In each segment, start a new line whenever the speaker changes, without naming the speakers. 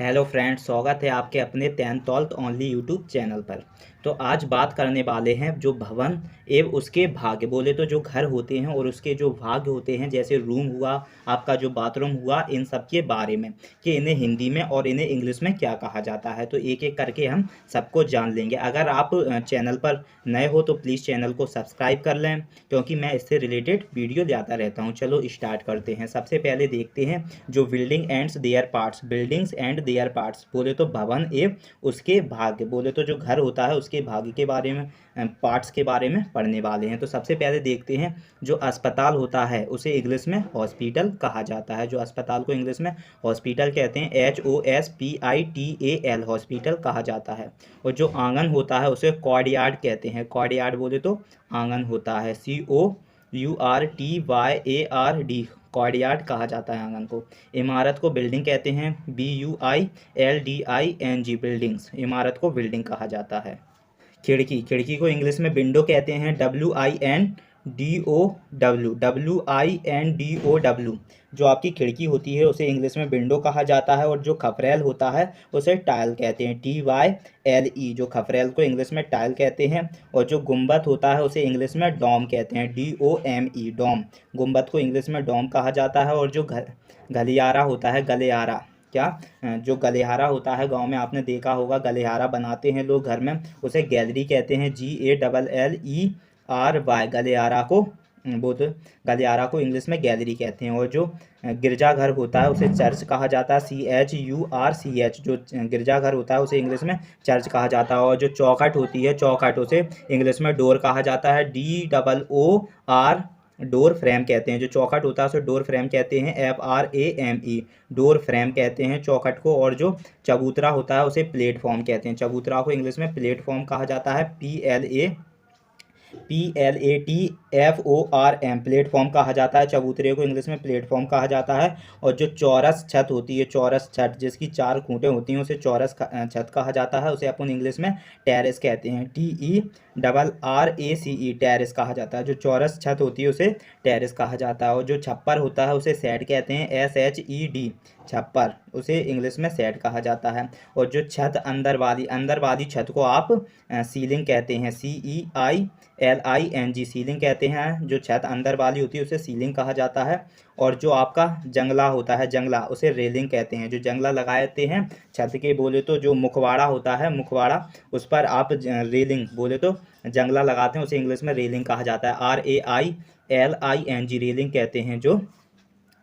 Hello friends, स्वागत है आपके अपने 10th ओनली यूट्यूब चैनल पर। तो आज बात करने वाले हैं जो भवन एवं उसके भाग, बोले तो जो घर होते हैं और उसके जो भाग होते हैं, जैसे रूम हुआ, आपका जो बाथरूम हुआ, इन सब के बारे में कि इन्हें हिंदी में और इन्हें इंग्लिश में क्या कहा जाता है। तो एक एक करके हम सबको जान लेंगे। अगर आप चैनल पर नए हो तो प्लीज़ चैनल को सब्सक्राइब कर लें, क्योंकि मैं इससे रिलेटेड वीडियो लाता रहता हूँ। चलो स्टार्ट करते हैं। सबसे पहले देखते हैं जो building ends there parts, buildings and there parts, बोले तो भवन एवं उसके भाग, बोले तो जो घर होता है उसके भाग के बारे में, पार्ट्स के बारे में पढ़ने वाले हैं। तो सबसे पहले देखते हैं जो अस्पताल होता है उसे इंग्लिश में हॉस्पिटल कहा जाता है। जो अस्पताल को इंग्लिश में हॉस्पिटल कहते हैं, HOSPITAL, हॉस्पिटल कहा जाता है। और जो आंगन होता है उसे कॉर्डयार्ड कहते हैं। कॉर्डयार्ड बोले तो आंगन होता है, COURTYARD, कॉर्डयार्ड कहा जाता है आंगन को। इमारत को बिल्डिंग कहते हैं, BUILDING, बिल्डिंग्स, इमारत को बिल्डिंग कहा जाता है। खिड़की, खिड़की को इंग्लिश में विंडो कहते हैं, WINDOW। जो आपकी खिड़की होती है उसे इंग्लिश में विंडो कहा जाता है। और जो खपरेल होता है उसे टाइल कहते हैं, TYLE, जो खपरेल को इंग्लिश में टाइल कहते हैं। और जो गुंबद होता है उसे इंग्लिश में डोम कहते हैं, DOME, डोम, गुंबद को इंग्लिश में डोम कहा जाता है। और जो गलियारा होता है, गलियारा क्या, जो गलियारा होता है, गांव में आपने देखा होगा गलियारा बनाते हैं लोग घर में, उसे गैलरी कहते हैं, GALLERY, गलियारा को, वो तो गलियारा को इंग्लिश में गैलरी कहते हैं। और जो गिरजाघर होता है उसे चर्च कहा जाता है, CHURCH, जो गिरजाघर होता है उसे इंग्लिश में चर्च कहा जाता है। और जो चौखट होती है, चौखट, उसे इंग्लिश में डोर कहा जाता है, DOOR, डोर फ्रेम कहते हैं। जो चौखट होता है उसे डोर फ्रेम कहते हैं, FRAME, डोर फ्रेम कहते हैं चौखट को। और जो चबूतरा होता है उसे प्लेटफॉर्म कहते हैं, चबूतरा को इंग्लिश में प्लेटफॉर्म कहा जाता है, PLATFORM, प्लेटफॉर्म कहा जाता है। चबूतरे को इंग्लिश में प्लेटफॉर्म कहा जाता है। और जो चौरस छत होती है, चौरस छत जिसकी 4 खूंटें होती हैं, उसे चौरस छत कहा जाता है, उसे अपन इंग्लिश में टेरेस कहते हैं, TERRACE, टेरेस कहा जाता है। जो चौरस छत होती है उसे टेरेस कहा जाता है। और जो छप्पर होता है उसे शेड कहते हैं, SHED, छप्पर, उसे इंग्लिश में शेड कहा जाता है। और जो छत अंदर वाली छत को आप सीलिंग कहते हैं, CEILING, सीलिंग कहते हैं। जो छत अंदर वाली होती है उसे सीलिंग कहा जाता है। और जो आपका जंगला होता है, जंगला, उसे रेलिंग कहते हैं। जो जंगला लगाते हैं छत के, बोले तो जो मुखवाड़ा होता है, मुखवाड़ा, उस पर आप रेलिंग, बोले तो जंगला लगाते हैं, उसे इंग्लिश में रेलिंग कहा जाता है, RAILING, रेलिंग कहते हैं। जो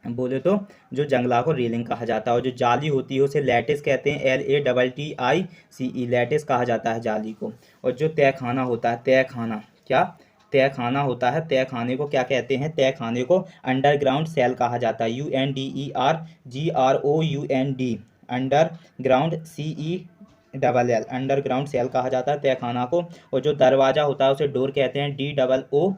बोले तो जो जंगला को रेलिंग कहा जाता है। और जो जाली होती है उसे लैटिस कहते हैं, LATTICE, लैटिस कहा जाता है जाली को। और जो तहखाना होता है, तहखाना क्या, तहखाना होता है, तहखाने को क्या कहते हैं, तहखाने को अंडरग्राउंड सेल कहा जाता है, UNDERGROUND, underground, CELL, underground cell कहा जाता है तहखाना को। और जो दरवाज़ा होता है उसे डोर कहते हैं, DOOR,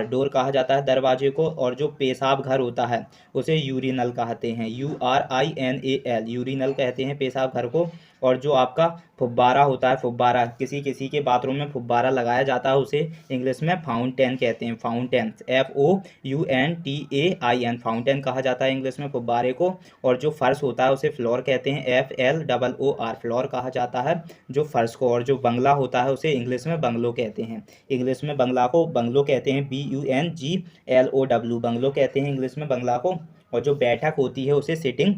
डोर कहा जाता है दरवाजे को। और जो पेशाब घर होता है उसे यूरिनल कहते हैं, URINAL, यूरिनल कहते हैं पेशाब घर को। और जो आपका फुब्बारा होता है, फुब्बारा, किसी किसी के बाथरूम में फुब्बारा लगाया जाता है, उसे इंग्लिश में फाउंटेन कहते हैं, फाउंटेन, FOUNTAIN, फाउंटेन कहा जाता है इंग्लिश में फुब्बारे को। और जो फर्श होता है उसे फ्लोर कहते हैं, FLOOR, फ्लोर कहा जाता है जो फर्श को। और जो बंगला होता है उसे इंग्लिश में बंगलो कहते हैं, इंग्लिश में बंगला को बंगलो कहते हैं, BUNGLOW, बंगलो कहते हैं इंग्लिश में बंगला को। और जो बैठक होती है उसे सिटिंग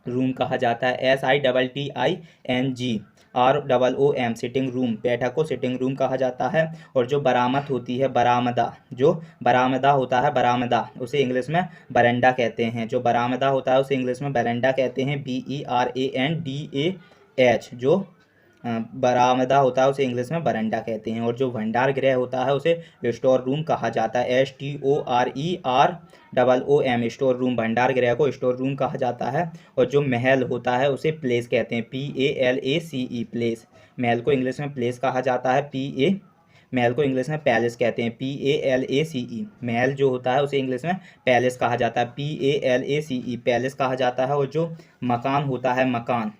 रूम कहा जाता है, SITTINGROOM, सिटिंग रूम, बैठक को सिटिंग रूम कहा जाता है। और जो बरामद होती है, बरामदा, जो बरामदा होता है, बरामदा, उसे इंग्लिश में बरंडा कहते हैं। जो बरामदा होता है उसे इंग्लिश में बरंडा कहते हैं, BERANDAH, जो बरामदा होता है उसे इंग्लिश में बरंडा कहते हैं। और जो भंडार गृह होता है उसे स्टोर रूम कहा जाता है, STOREROOM, स्टोर रूम, भंडार गृह को स्टोर रूम कहा जाता है। और जो महल होता है उसे प्लेस कहते हैं, PALACE, प्लेस, महल को इंग्लिश में प्लेस कहा जाता है, महल को इंग्लिश में पैलेस कहते हैं, PALACE, महल जो होता है उसे इंग्लिश में पैलेस कहा जाता है, PALACE, पैलेस कहा जाता है। और जो मकान होता है, मकान,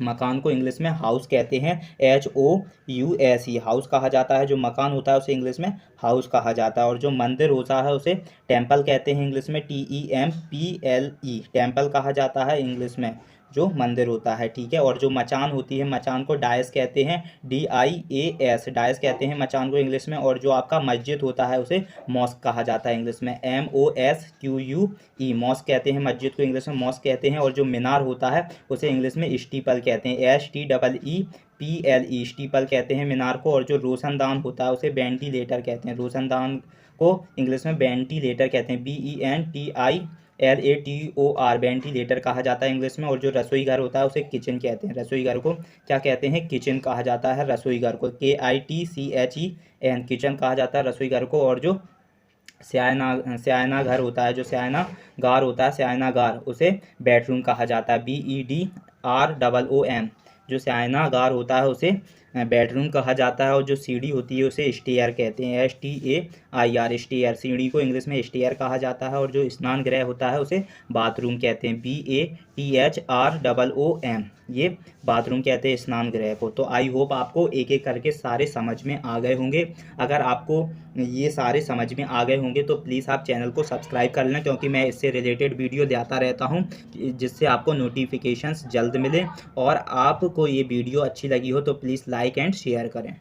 मकान को इंग्लिश में हाउस कहते हैं, HOUSE, हाउस कहा जाता है। जो मकान होता है उसे इंग्लिश में हाउस कहा जाता है। और जो मंदिर होता है उसे टेम्पल कहते हैं इंग्लिश में, TEMPLE, टेम्पल कहा जाता है इंग्लिश में। जो मंदिर होता है, ठीक है। और जो मचान होती है, मचान को डायस कहते हैं, DIAS, डायस कहते हैं मचान को इंग्लिश में। और जो आपका मस्जिद होता है उसे मॉस्क कहा जाता है इंग्लिश में, MOSQUE, मॉस्क कहते हैं मस्जिद को इंग्लिश में, मॉस्क कहते हैं। और जो मीनार होता है उसे इंग्लिश में स्टीपल कहते हैं, STEEPLE, स्टीपल कहते हैं मीनार को। और जो रोशनदान होता है उसे वेंटिलेटर कहते हैं, रोशनदान को इंग्लिश में वेंटिलेटर कहते हैं, VENTILATOR, वेंटिलेटर कहा जाता है इंग्लिश में। और जो रसोई घर होता है उसे किचन कहते हैं, रसोई घर को क्या कहते हैं, किचन कहा जाता है रसोई घर को, KITCHEN, किचन कहा जाता है रसोई घर को। और जो स्याना घर होता है, जो स्याना गार होता है, स्याना गार, उसे बेडरूम कहा जाता है, BEDROOM, जो स्याना गार होता है उसे बेडरूम कहा जाता है। और जो सीढ़ी होती है उसे स्टेयर कहते हैं, STAIR, स्टेयर, सीढ़ी को इंग्लिश में स्टेयर कहा जाता है। और जो स्नान गृह होता है उसे बाथरूम कहते हैं, BATHROOM, ये बाथरूम कहते हैं स्नान गृह को। तो आई होप आपको एक एक करके सारे समझ में आ गए होंगे। अगर आपको ये सारे समझ में आ गए होंगे तो प्लीज़ आप चैनल को सब्सक्राइब कर लें, क्योंकि मैं इससे रिलेटेड वीडियो देता रहता हूँ, जिससे आपको नोटिफिकेशंस जल्द मिले। और आपको ये वीडियो अच्छी लगी हो तो प्लीज़ लाइक एंड शेयर करें।